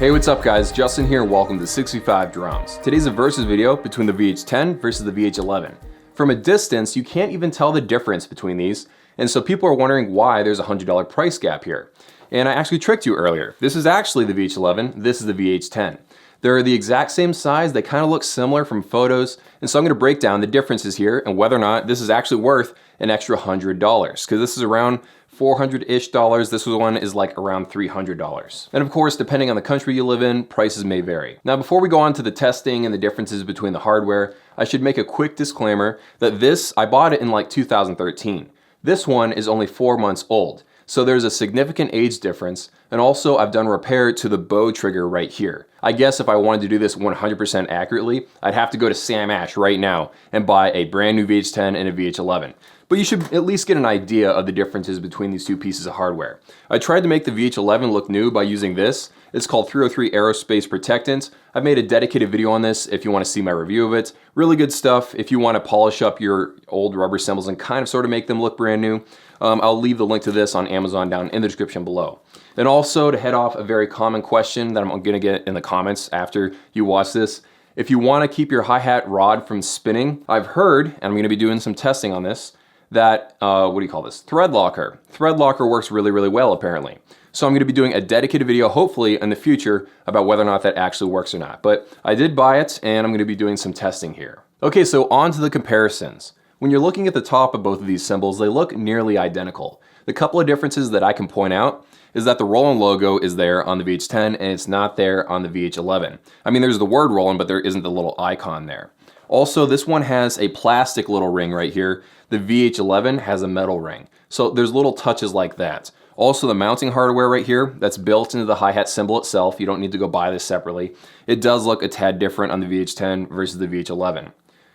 Hey, what's up guys? Justin here and welcome to 65 Drums. Today's a versus video between the VH10 versus the VH11. From a distance, you can't even tell the difference between these, and so people are wondering why there's a $100 price gap here. And I actually tricked you earlier. This is actually the VH11, this is the VH10. They're the exact same size, they kind of look similar from photos, and so I'm going to break down the differences here and whether or not this is actually worth an extra $100, because this is around $400-ish. This one is like around $300. And of course, depending on the country you live in, prices may vary. Now, before we go on to the testing and the differences between the hardware, I should make a quick disclaimer that I bought it in like 2013. This one is only 4 months old. So there's a significant age difference, and also I've done repair to the bow trigger right here. I guess if I wanted to do this 100% accurately, I'd have to go to Sam Ash right now and buy a brand new VH10 and a VH11. But you should at least get an idea of the differences between these two pieces of hardware. I tried to make the VH11 look new by using this. It's called 303 Aerospace Protectants. I've made a dedicated video on this if you want to see my review of it. Really good stuff if you want to polish up your old rubber cymbals and kind of sort of make them look brand new. I'll leave the link to this on Amazon down in the description below. And also, to head off a very common question that I'm going to get in the comments after you watch this, if you want to keep your hi-hat rod from spinning, I've heard, and I'm going to be doing some testing on this, that, thread locker. Thread locker works really, really well apparently. So I'm going to be doing a dedicated video, hopefully in the future, about whether or not that actually works or not. But I did buy it, and I'm going to be doing some testing here. Okay, so on to the comparisons. When you're looking at the top of both of these cymbals, they look nearly identical. The couple of differences that I can point out is that the Roland logo is there on the VH10 and it's not there on the VH11. I mean, there's the word Roland, but there isn't the little icon there. Also, this one has a plastic little ring right here. The VH11 has a metal ring. So there's little touches like that. Also, the mounting hardware right here, that's built into the hi-hat cymbal itself. You don't need to go buy this separately. It does look a tad different on the VH10 versus the VH11.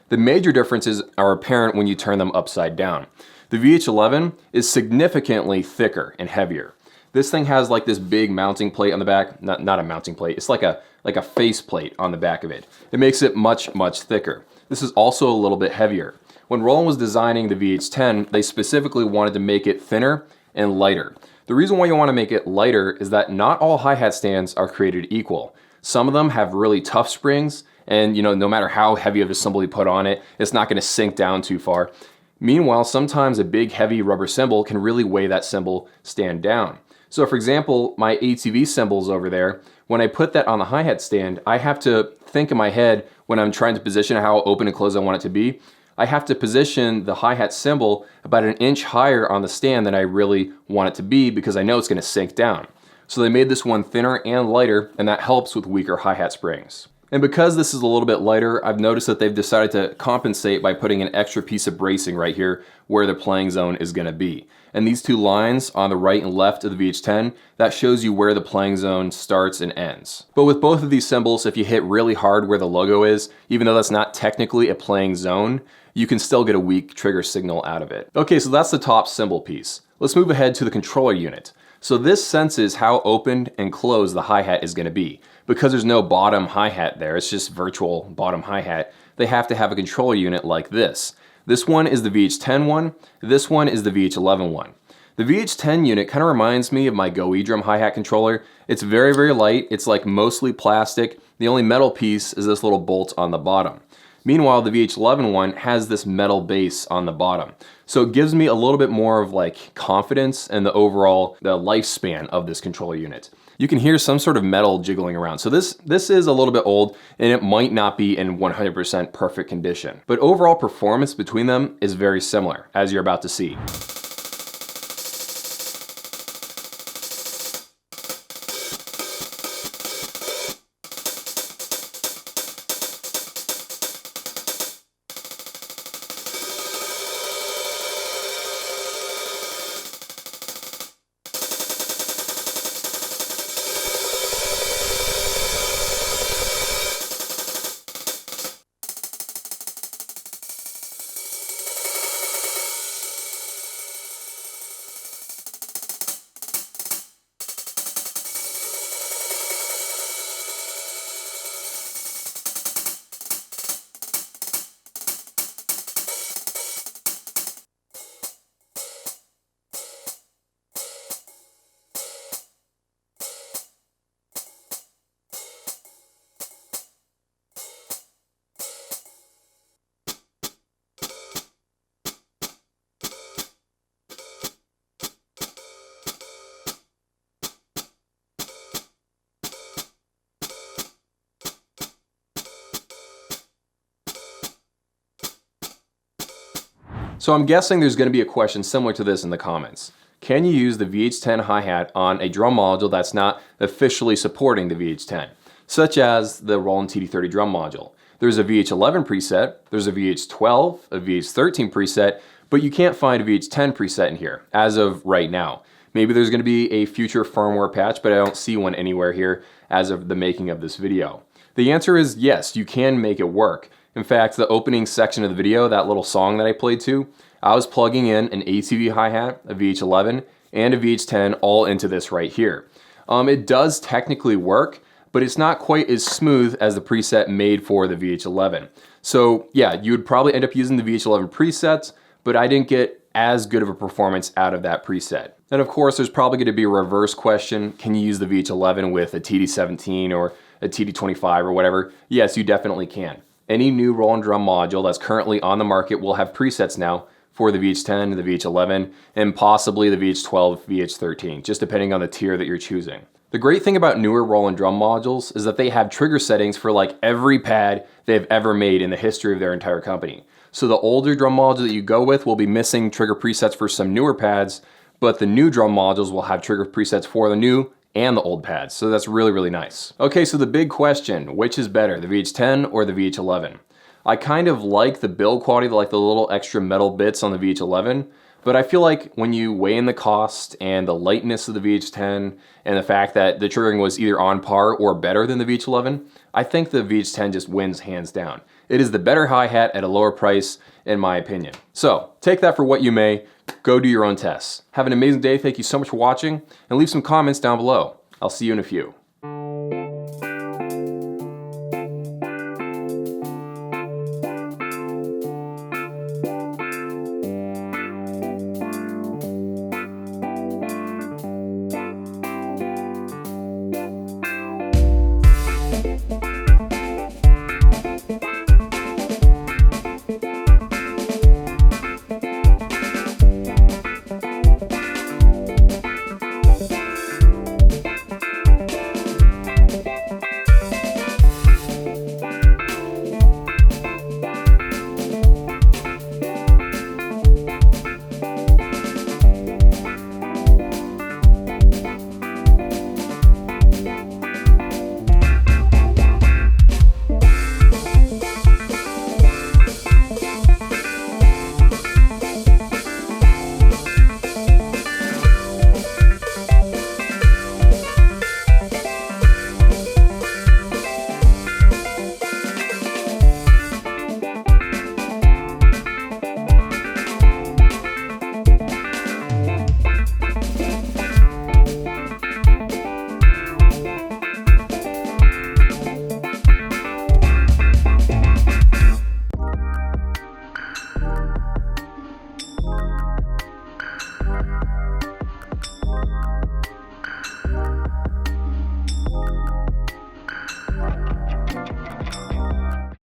The major differences are apparent when you turn them upside down. The VH11 is significantly thicker and heavier. This thing has like this big mounting plate on the back, not a mounting plate, it's like a face plate on the back of it. It makes it much, much thicker. This is also a little bit heavier. When Roland was designing the VH10, they specifically wanted to make it thinner and lighter. The reason why you want to make it lighter is that not all hi-hat stands are created equal. Some of them have really tough springs, and no matter how heavy of a cymbal you put on it, it's not going to sink down too far. Meanwhile, sometimes a big heavy rubber cymbal can really weigh that cymbal stand down. So for example, my ATV cymbals over there, when I put that on the hi-hat stand, I have to think in my head when I'm trying to position how open and closed I want it to be. I have to position the hi-hat cymbal about an inch higher on the stand than I really want it to be because I know it's going to sink down. So they made this one thinner and lighter, and that helps with weaker hi-hat springs. And because this is a little bit lighter, I've noticed that they've decided to compensate by putting an extra piece of bracing right here where the playing zone is going to be. And these two lines on the right and left of the VH10, that shows you where the playing zone starts and ends. But with both of these cymbals, if you hit really hard where the logo is, even though that's not technically a playing zone, you can still get a weak trigger signal out of it. Okay, so that's the top cymbal piece. Let's move ahead to the controller unit. So this senses how open and closed the hi-hat is going to be. Because there's no bottom hi-hat there, it's just virtual bottom hi-hat, they have to have a controller unit like this. This one is the VH10 one, this one is the VH11 one. The VH10 unit kind of reminds me of my Go E-Drum hi-hat controller. It's very, very light, it's like mostly plastic. The only metal piece is this little bolt on the bottom. Meanwhile, the VH11 one has this metal base on the bottom. So it gives me a little bit more of like confidence in the lifespan of this controller unit. You can hear some sort of metal jiggling around. So this is a little bit old and it might not be in 100% perfect condition. But overall performance between them is very similar, as you're about to see. So I'm guessing there's going to be a question similar to this in the comments. Can you use the VH10 hi-hat on a drum module that's not officially supporting the VH10, such as the Roland TD30 drum module? There's a VH11 preset, there's a VH12, a VH13 preset, but you can't find a VH10 preset in here as of right now. Maybe there's going to be a future firmware patch, but I don't see one anywhere here as of the making of this video. The answer is yes, you can make it work. In fact, the opening section of the video, that little song that I played to, I was plugging in an ATV hi-hat, a VH11, and a VH10 all into this right here. It does technically work, but it's not quite as smooth as the preset made for the VH11. So yeah, you would probably end up using the VH11 presets, but I didn't get as good of a performance out of that preset. And of course, there's probably going to be a reverse question. Can you use the VH11 with a TD17 or a TD25 or whatever? Yes, you definitely can. Any new Roland drum module that's currently on the market will have presets now for the VH10, the VH11, and possibly the VH12, VH13, just depending on the tier that you're choosing. The great thing about newer Roland drum modules is that they have trigger settings for like every pad they've ever made in the history of their entire company. So the older drum module that you go with will be missing trigger presets for some newer pads, but the new drum modules will have trigger presets for the new and the old pads. So that's really, really nice. Okay, so the big question, which is better, the VH10 or the VH11? I kind of like the build quality, like the little extra metal bits on the VH11, but I feel like when you weigh in the cost and the lightness of the VH10 and the fact that the triggering was either on par or better than the VH11, I think the VH10 just wins hands down. It is the better hi-hat at a lower price, in my opinion. So take that for what you may. Go do your own tests. Have an amazing day. Thank you so much for watching, and leave some comments down below. I'll see you in a few.